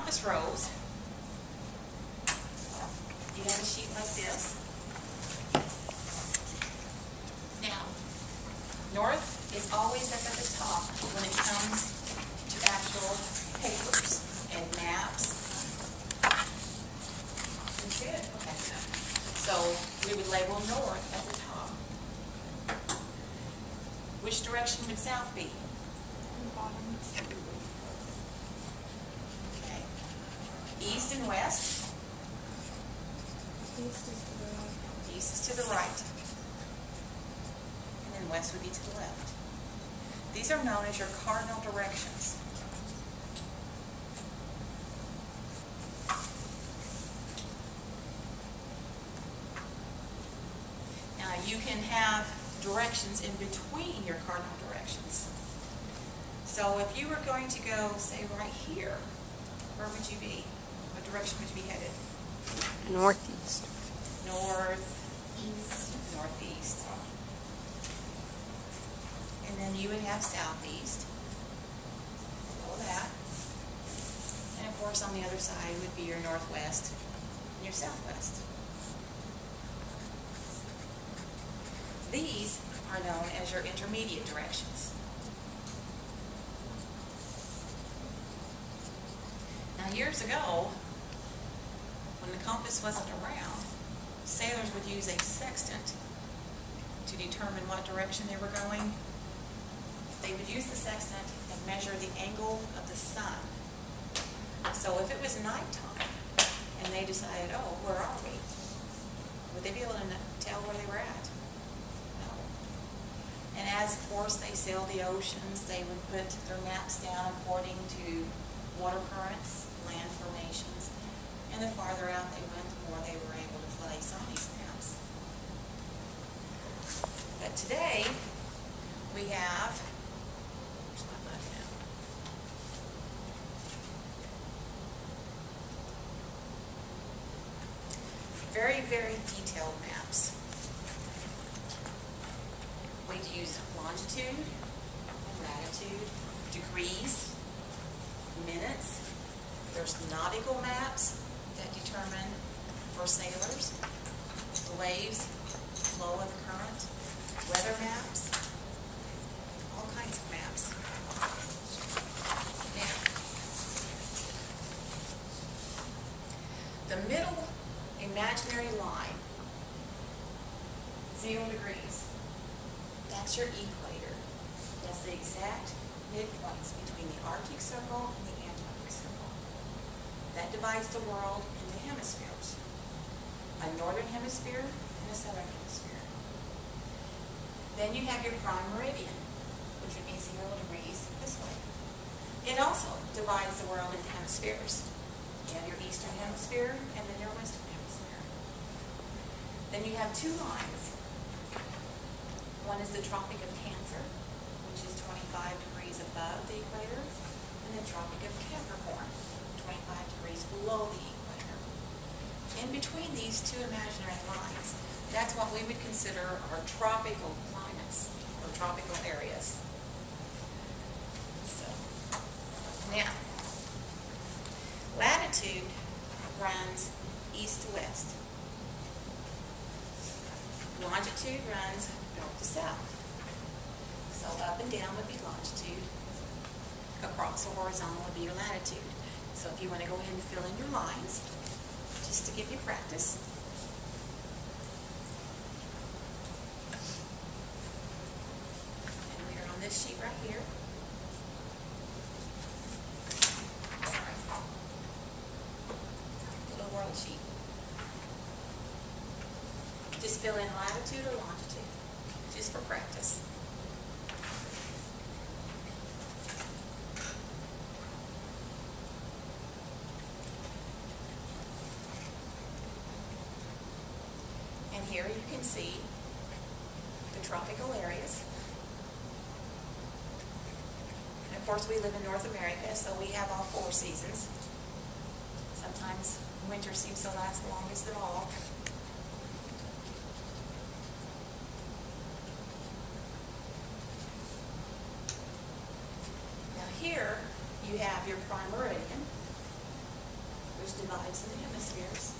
compass rose, you have a sheet like this. Now, north is always up at the top when it comes to actual papers and maps. Good. Okay. So we would label north at the top. Which direction would south be? Bottom. Okay. East and west? East is to the right. East is to the right. And then west would be to the left. These are known as your cardinal directions. Now you can have directions in between your cardinal directions. So if you were going to go, say, right here, where would you be? What direction would you be headed? Northeast. Northeast. Northeast. And then you would have southeast. Below that. And of course on the other side would be your northwest and your southwest. These are known as your intermediate directions. Now years ago, when the compass wasn't around, sailors would use a sextant to determine what direction they were going. They would use the sextant and measure the angle of the sun. So if it was nighttime and they decided, oh, where are we? Would they be able to tell where they were at? No. And as, of course, they sailed the oceans, they would put their maps down according to water currents, land formations, and the farther out they went, the more they were able to place on these maps. But today, we have, where's my button now? Very, very detailed maps. We use longitude, latitude, degrees, minutes. There's nautical maps that determine, for sailors, the waves, flow of the current, weather maps, all kinds of maps. Now, the middle imaginary line, 0 degrees, that's your equator. That's the exact midpoints between the Arctic Circle and the Antarctic Circle. That divides the world into hemispheres. A northern hemisphere and a southern hemisphere. Then you have your prime meridian, which would be 0 degrees this way. It also divides the world into hemispheres. You have your eastern hemisphere and then your western hemisphere. Then you have two lines. One is the Tropic of Cancer, which is 25 degrees above the equator, and the Tropic of Capricorn, 25 degrees below the equator. In between these two imaginary lines, that's what we would consider our tropical climates, or tropical areas. So, now, latitude runs east to west. Longitude runs north to south. So up and down would be longitude. Across the horizontal would be your latitude. So if you want to go ahead and fill in your lines, just to give you practice. And we are on this sheet right here. Sorry. Little world sheet. Just fill in latitude or longitude, just for practice. And here you can see the tropical areas. And of course we live in North America, so we have all 4 seasons. Sometimes winter seems to last the longest of all. Here you have your prime meridian, which divides into hemispheres.